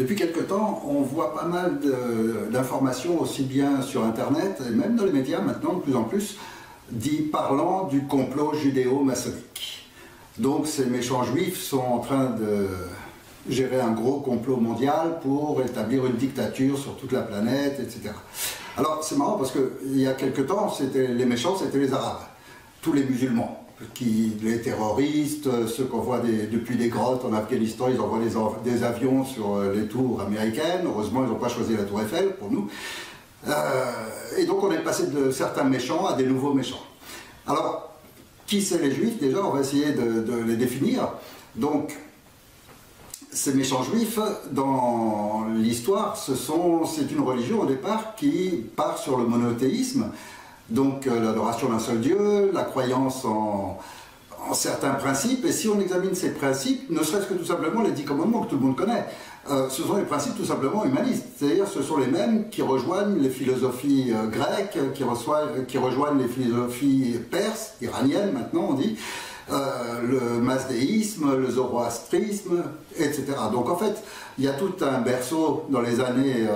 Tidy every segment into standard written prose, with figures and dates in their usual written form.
Depuis quelque temps, on voit pas mal d'informations, aussi bien sur Internet, et même dans les médias maintenant, de plus en plus, parlant du complot judéo-maçonnique. Donc ces méchants juifs sont en train de gérer un gros complot mondial pour établir une dictature sur toute la planète, etc. Alors c'est marrant parce qu'il y a quelque temps, les méchants, c'était les Arabes, tous les musulmans, les terroristes, ceux qu'on voit depuis des grottes en Afghanistan, ils envoient des avions sur les tours américaines. Heureusement, ils n'ont pas choisi la tour Eiffel pour nous. Et donc on est passé de certains méchants à des nouveaux méchants. Alors, qui c'est les juifs? Déjà, on va essayer de les définir. Donc, ces méchants juifs, dans l'histoire, c'est une religion au départ qui part sur le monothéisme, donc l'adoration d'un seul Dieu, la croyance en certains principes. Et si on examine ces principes, ne serait-ce que tout simplement les 10 commandements que tout le monde connaît, ce sont des principes tout simplement humanistes. C'est-à-dire ce sont les mêmes qui rejoignent les philosophies grecques, qui rejoignent les philosophies perses, iraniennes maintenant on dit, le masdéisme, le zoroastrisme, etc. Donc en fait, il y a tout un berceau dans les années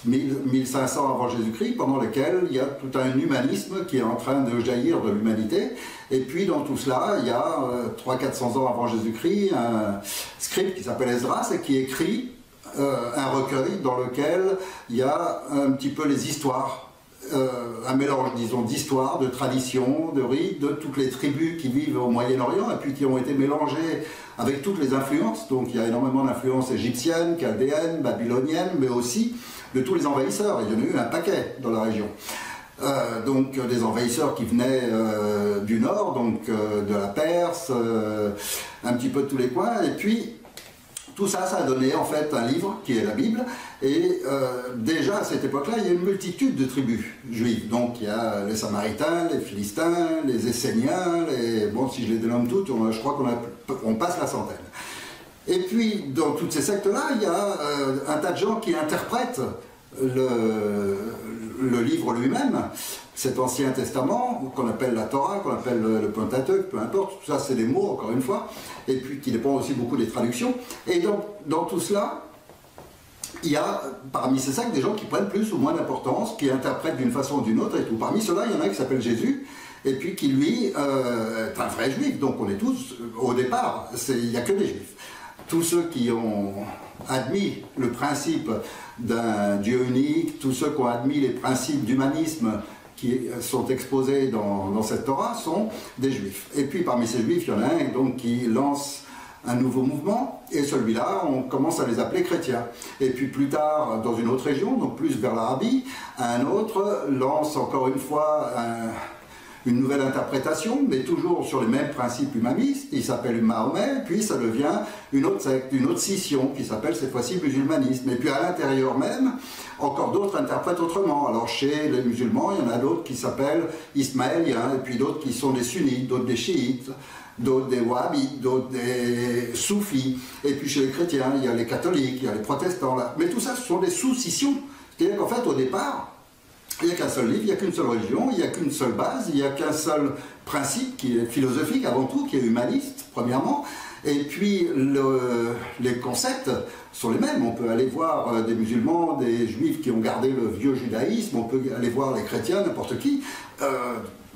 1500 avant Jésus-Christ, pendant lequel il y a tout un humanisme qui est en train de jaillir de l'humanité. Et puis dans tout cela, il y a 300-400 ans avant Jésus-Christ, un scribe qui s'appelle Esdras et qui écrit un recueil dans lequel il y a un petit peu les histoires, un mélange, disons, d'histoires, de traditions, de rites, de toutes les tribus qui vivent au Moyen-Orient et puis qui ont été mélangées avec toutes les influences. Donc il y a énormément d'influences égyptiennes, chaldéennes, babyloniennes, mais aussi de tous les envahisseurs. Il y en a eu un paquet dans la région. Donc des envahisseurs qui venaient du nord, donc de la Perse, un petit peu de tous les coins, et puis tout ça, ça a donné en fait un livre qui est la Bible, et déjà à cette époque-là, il y a une multitude de tribus juives. Donc il y a les Samaritains, les Philistins, les Esséniens, bon, si je les dénomme toutes, je crois qu'on passe la centaine. Et puis dans toutes ces sectes-là, il y a un tas de gens qui interprètent le livre lui-même, cet Ancien Testament, qu'on appelle la Torah, qu'on appelle le Pentateuque, peu importe, tout ça c'est des mots, encore une fois, et puis qui dépend aussi beaucoup des traductions. Et donc, dans tout cela, il y a parmi ces sectes des gens qui prennent plus ou moins d'importance, qui interprètent d'une façon ou d'une autre et tout. Parmi ceux-là, il y en a un qui s'appelle Jésus, et puis qui lui est un vrai juif, donc on est tous, au départ, il n'y a que des juifs. Tous ceux qui ont admis le principe d'un Dieu unique, tous ceux qui ont admis les principes d'humanisme qui sont exposés dans cette Torah sont des juifs. Et puis parmi ces juifs, il y en a un donc, qui lance un nouveau mouvement, et celui-là, on commence à les appeler chrétiens. Et puis plus tard, dans une autre région, donc plus vers l'Arabie, un autre lance encore une fois une nouvelle interprétation, mais toujours sur les mêmes principes humanistes. Il s'appelle Mahomet, puis ça devient une autre secte, une autre scission qui s'appelle cette fois-ci musulmanisme. Et puis à l'intérieur même, encore d'autres interprètent autrement. Alors chez les musulmans, il y en a d'autres qui s'appellent ismaéliens, et puis d'autres qui sont des sunnites, d'autres des chiites, d'autres des wahhabites, d'autres des soufis. Et puis chez les chrétiens, il y a les catholiques, il y a les protestants. Là. Mais tout ça, ce sont des sous-scissions. C'est-à-dire qu'en fait, au départ, il n'y a qu'un seul livre, il n'y a qu'une seule religion, il n'y a qu'une seule base, il n'y a qu'un seul principe qui est philosophique avant tout, qui est humaniste, premièrement. Et puis les concepts sont les mêmes. On peut aller voir des musulmans, des juifs qui ont gardé le vieux judaïsme, on peut aller voir les chrétiens, n'importe qui.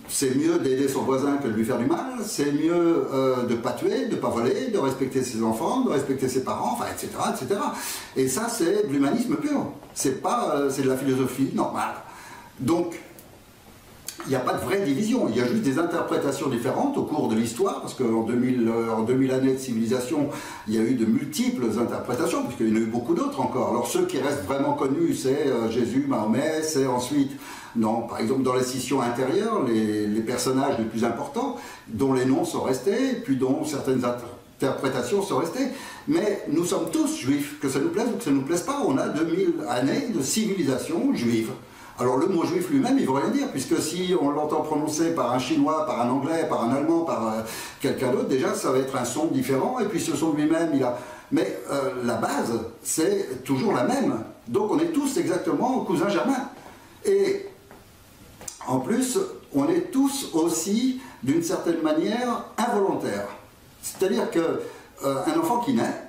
C'est mieux d'aider son voisin que de lui faire du mal, c'est mieux de ne pas tuer, de ne pas voler, de respecter ses enfants, de respecter ses parents, enfin, etc., etc. Et ça, c'est de l'humanisme pur. C'est de la philosophie normale. Donc, il n'y a pas de vraie division, il y a juste des interprétations différentes au cours de l'histoire, parce qu'en 2000 années de civilisation, il y a eu de multiples interprétations, puisqu'il y en a eu beaucoup d'autres encore. Alors ceux qui restent vraiment connus, c'est Jésus, Mahomet, c'est ensuite, par exemple dans les scissions intérieures, les personnages les plus importants, dont les noms sont restés, puis dont certaines interprétations sont restées. Mais nous sommes tous juifs, que ça nous plaise ou que ça ne nous plaise pas, on a 2000 années de civilisation juive. Alors le mot juif lui-même, il ne veut rien dire, puisque si on l'entend prononcer par un chinois, par un anglais, par un allemand, par quelqu'un d'autre, déjà ça va être un son différent, et puis ce son lui-même, il a... Mais la base, c'est toujours la même. Donc on est tous exactement cousins germains. Et en plus, on est tous aussi, d'une certaine manière, involontaires. C'est-à-dire qu'un enfant qui naît,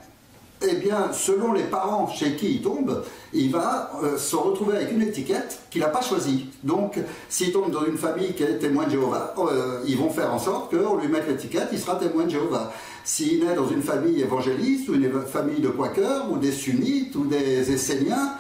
eh bien, selon les parents chez qui il tombe, il va se retrouver avec une étiquette qu'il n'a pas choisie. Donc, s'il tombe dans une famille qui est témoin de Jéhovah, ils vont faire en sorte qu'on lui mette l'étiquette, il sera témoin de Jéhovah. S'il naît dans une famille évangéliste, ou une famille de quakers, ou des sunnites, ou des esséniens,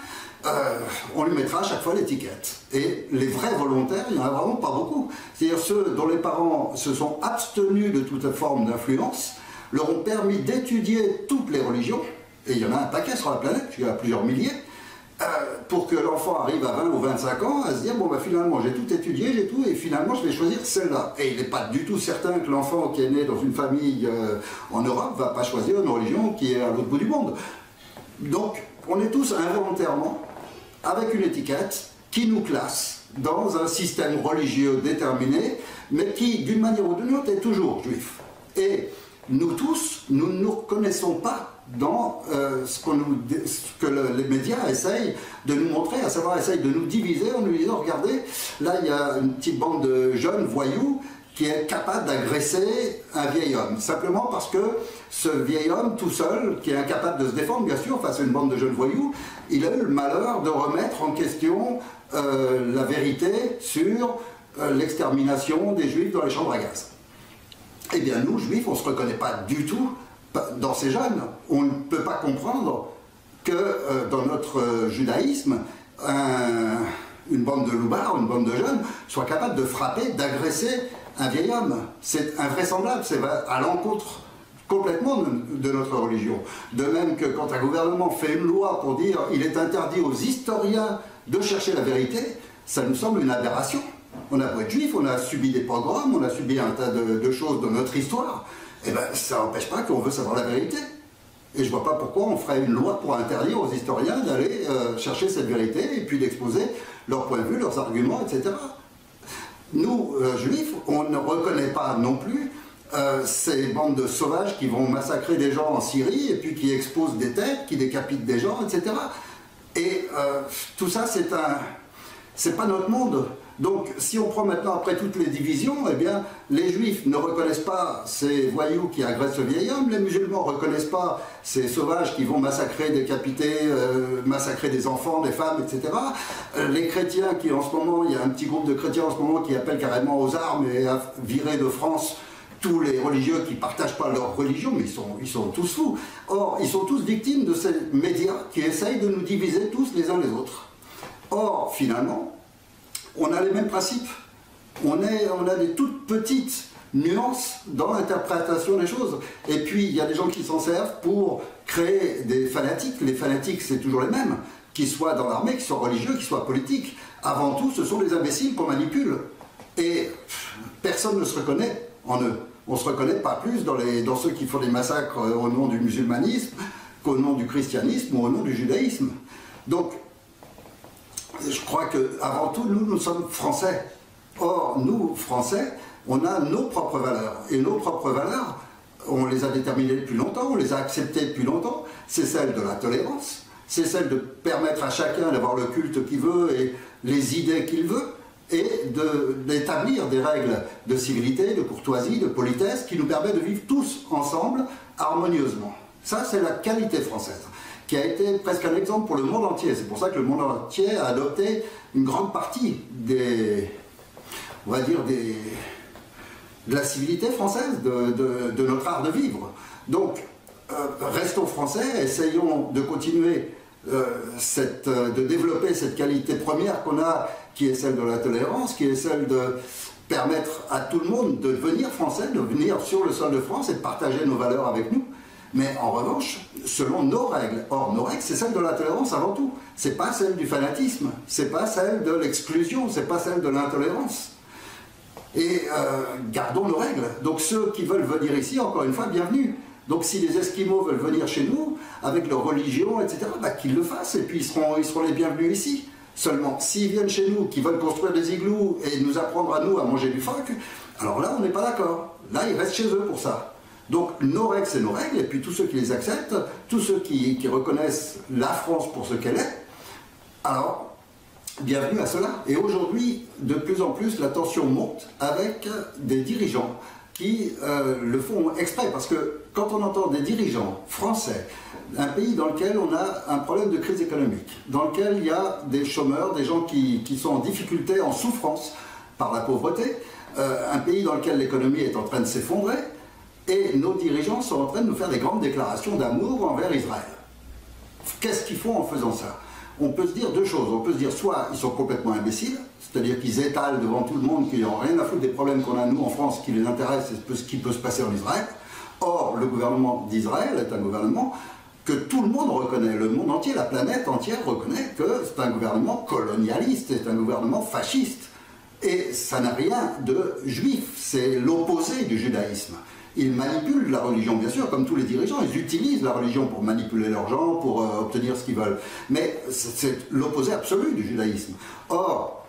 on lui mettra à chaque fois l'étiquette. Et les vrais volontaires, il n'y en a vraiment pas beaucoup. C'est-à-dire ceux dont les parents se sont abstenus de toute forme d'influence, leur ont permis d'étudier toutes les religions, et il y en a un paquet sur la planète, il y en a plusieurs milliers, pour que l'enfant arrive à 20 ou 25 ans à se dire, bon ben finalement j'ai tout étudié, j'ai tout, et finalement je vais choisir celle-là. Et il n'est pas du tout certain que l'enfant qui est né dans une famille en Europe ne va pas choisir une religion qui est à l'autre bout du monde. Donc on est tous involontairement avec une étiquette qui nous classe dans un système religieux déterminé, mais qui d'une manière ou d'une autre est toujours juif. Et nous tous, nous ne nous reconnaissons pas dans ce que les médias essayent de nous montrer, à savoir essayent de nous diviser en nous disant, regardez, là il y a une petite bande de jeunes voyous qui est capable d'agresser un vieil homme, simplement parce que ce vieil homme tout seul, qui est incapable de se défendre, bien sûr, face à une bande de jeunes voyous, il a eu le malheur de remettre en question la vérité sur l'extermination des juifs dans les chambres à gaz. Eh bien, nous, juifs, on ne se reconnaît pas du tout dans ces jeunes. On ne peut pas comprendre que dans notre judaïsme, une bande de loupards, une bande de jeunes, soit capable de frapper, d'agresser un vieil homme. C'est invraisemblable, c'est à l'encontre complètement de notre religion. De même que quand un gouvernement fait une loi pour dire il est interdit aux historiens de chercher la vérité, ça nous semble une aberration. On a beau être juif, on a subi des pogroms, on a subi un tas de choses dans notre histoire. Eh bien, ça n'empêche pas qu'on veut savoir la vérité. Et je ne vois pas pourquoi on ferait une loi pour interdire aux historiens d'aller chercher cette vérité et puis d'exposer leurs points de vue, leurs arguments, etc. Nous, juifs, on ne reconnaît pas non plus ces bandes de sauvages qui vont massacrer des gens en Syrie et puis qui exposent des têtes, qui décapitent des gens, etc. Et tout ça, c'est pas notre monde. Donc, si on prend maintenant après toutes les divisions, eh bien, les juifs ne reconnaissent pas ces voyous qui agressent ce vieil homme, les musulmans ne reconnaissent pas ces sauvages qui vont massacrer, décapiter, massacrer des enfants, des femmes, etc. Les chrétiens qui, en ce moment, il y a un petit groupe de chrétiens en ce moment qui appellent carrément aux armes et à virer de France tous les religieux qui ne partagent pas leur religion, mais ils sont tous fous. Or, ils sont tous victimes de ces médias qui essayent de nous diviser tous les uns les autres. Or, finalement, on a les mêmes principes. On a des toutes petites nuances dans l'interprétation des choses. Et puis, il y a des gens qui s'en servent pour créer des fanatiques. Les fanatiques, c'est toujours les mêmes, qu'ils soient dans l'armée, qu'ils soient religieux, qu'ils soient politiques. Avant tout, ce sont des imbéciles qu'on manipule. Et personne ne se reconnaît en eux. On ne se reconnaît pas plus dans ceux qui font des massacres au nom du musulmanisme qu'au nom du christianisme ou au nom du judaïsme. Donc, je crois qu'avant tout, nous sommes français. Or, nous, français, on a nos propres valeurs. Et nos propres valeurs, on les a déterminées depuis longtemps, on les a acceptées depuis longtemps. C'est celle de la tolérance, c'est celle de permettre à chacun d'avoir le culte qu'il veut et les idées qu'il veut, et d'établir des règles de civilité, de courtoisie, de politesse, qui nous permettent de vivre tous ensemble, harmonieusement. Ça, c'est la qualité française, qui a été presque un exemple pour le monde entier. C'est pour ça que le monde entier a adopté une grande partie de la civilité française, de notre art de vivre. Donc, restons français, essayons de continuer de développer cette qualité première qu'on a, qui est celle de la tolérance, qui est celle de permettre à tout le monde de devenir français, de venir sur le sol de France et de partager nos valeurs avec nous. Mais en revanche, selon nos règles. Or, nos règles, c'est celle de la tolérance avant tout. C'est pas celle du fanatisme, c'est pas celle de l'exclusion, c'est pas celle de l'intolérance. Et gardons nos règles. Donc ceux qui veulent venir ici, encore une fois, bienvenue. Donc si les Esquimaux veulent venir chez nous, avec leur religion, etc., bah, qu'ils le fassent, et puis ils seront les bienvenus ici. Seulement, s'ils viennent chez nous, qui veulent construire des igloos et nous apprendre à nous à manger du phoque, alors là, on n'est pas d'accord. Là, ils restent chez eux pour ça. Donc nos règles, c'est nos règles, et puis tous ceux qui les acceptent, tous ceux qui reconnaissent la France pour ce qu'elle est, alors, bienvenue à cela. Et aujourd'hui, de plus en plus, la tension monte avec des dirigeants qui le font exprès, parce que quand on entend des dirigeants français, un pays dans lequel on a un problème de crise économique, dans lequel il y a des chômeurs, des gens qui sont en difficulté, en souffrance par la pauvreté, un pays dans lequel l'économie est en train de s'effondrer, et nos dirigeants sont en train de nous faire des grandes déclarations d'amour envers Israël. Qu'est-ce qu'ils font en faisant ça? On peut se dire deux choses. On peut se dire soit ils sont complètement imbéciles, c'est-à-dire qu'ils étalent devant tout le monde qu'ils n'ont rien à foutre des problèmes qu'on a nous en France, ce qui les intéresse, c'est ce qui peut se passer en Israël. Or, le gouvernement d'Israël est un gouvernement que tout le monde reconnaît, le monde entier, la planète entière reconnaît que c'est un gouvernement colonialiste, c'est un gouvernement fasciste. Et ça n'a rien de juif, c'est l'opposé du judaïsme. Ils manipulent la religion, bien sûr, comme tous les dirigeants, ils utilisent la religion pour manipuler leurs gens, pour obtenir ce qu'ils veulent. Mais c'est l'opposé absolu du judaïsme. Or,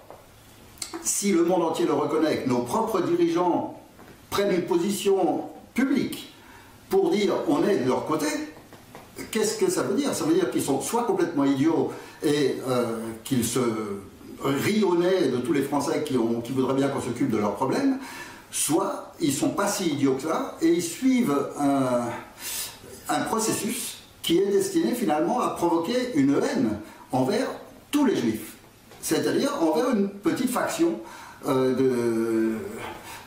si le monde entier le reconnaît, que nos propres dirigeants prennent une position publique pour dire on est de leur côté, qu'est-ce que ça veut dire? Ça veut dire qu'ils sont soit complètement idiots et qu'ils se rient au nez de tous les Français qui voudraient bien qu'on s'occupe de leurs problèmes, soit ils ne sont pas si idiots que ça et ils suivent un processus qui est destiné finalement à provoquer une haine envers tous les juifs, c'est-à-dire envers une petite faction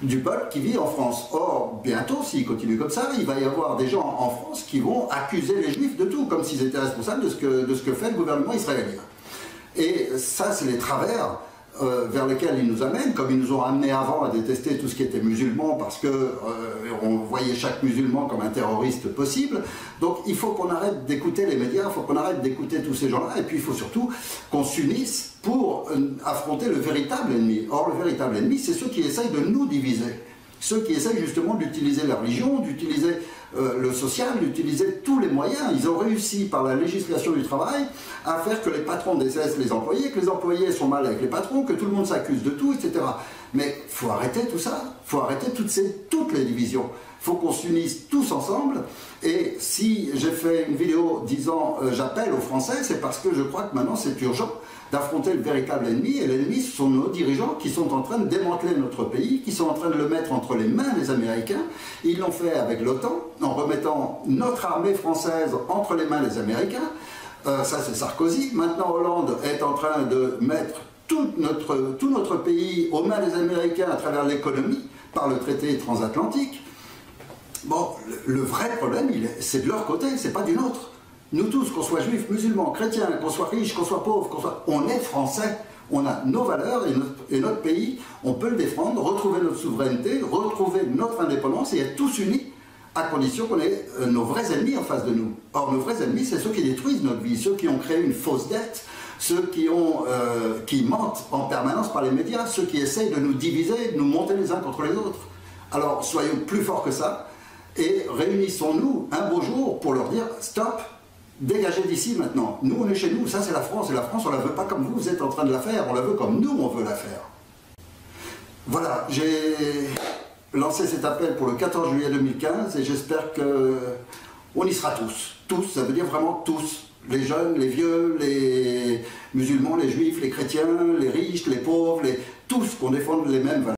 du peuple qui vit en France. Or, bientôt, s'il continue comme ça, il va y avoir des gens en France qui vont accuser les juifs de tout, comme s'ils étaient responsables de ce que fait le gouvernement israélien. Et ça, c'est les travers vers lesquels ils nous amènent, comme ils nous ont amenés avant à détester tout ce qui était musulman, parce qu'on voyait chaque musulman comme un terroriste possible. Donc il faut qu'on arrête d'écouter les médias, il faut qu'on arrête d'écouter tous ces gens-là, et puis il faut surtout qu'on s'unisse pour affronter le véritable ennemi. Or, le véritable ennemi, c'est ceux qui essayent de nous diviser. Ceux qui essayent justement d'utiliser la religion, d'utiliser le social, d'utiliser tous les moyens. Ils ont réussi par la législation du travail à faire que les patrons détestent les employés, que les employés sont mal avec les patrons, que tout le monde s'accuse de tout, etc. Mais il faut arrêter tout ça, il faut arrêter toutes les divisions. Il faut qu'on s'unisse tous ensemble. Et si j'ai fait une vidéo disant j'appelle aux Français, c'est parce que je crois que maintenant c'est urgent d'affronter le véritable ennemi, et l'ennemi ce sont nos dirigeants qui sont en train de démanteler notre pays, qui sont en train de le mettre entre les mains des Américains. Ils l'ont fait avec l'OTAN, en remettant notre armée française entre les mains des Américains. Ça c'est Sarkozy. Maintenant Hollande est en train de mettre tout notre pays aux mains des Américains à travers l'économie, par le traité transatlantique. Bon, le vrai problème, c'est de leur côté, c'est pas du nôtre. Nous tous, qu'on soit juifs, musulmans, chrétiens, qu'on soit riches, qu'on soit pauvres, on est français. On a nos valeurs et notre pays, on peut le défendre, retrouver notre souveraineté, retrouver notre indépendance et être tous unis, à condition qu'on ait nos vrais ennemis en face de nous. Or, nos vrais ennemis, c'est ceux qui détruisent notre vie, ceux qui ont créé une fausse dette, ceux qui mentent en permanence par les médias, ceux qui essayent de nous diviser, de nous monter les uns contre les autres. Alors, soyons plus forts que ça et réunissons-nous un beau jour pour leur dire « Stop !» Dégagez d'ici maintenant. Nous, on est chez nous. Ça, c'est la France. Et la France, on ne la veut pas comme vous êtes en train de la faire. On la veut comme nous, on veut la faire. Voilà, j'ai lancé cet appel pour le 14 juillet 2015 et j'espère qu'on y sera tous. Tous, ça veut dire vraiment tous. Les jeunes, les vieux, les musulmans, les juifs, les chrétiens, les riches, les pauvres, tous, qu'on défende les mêmes valeurs.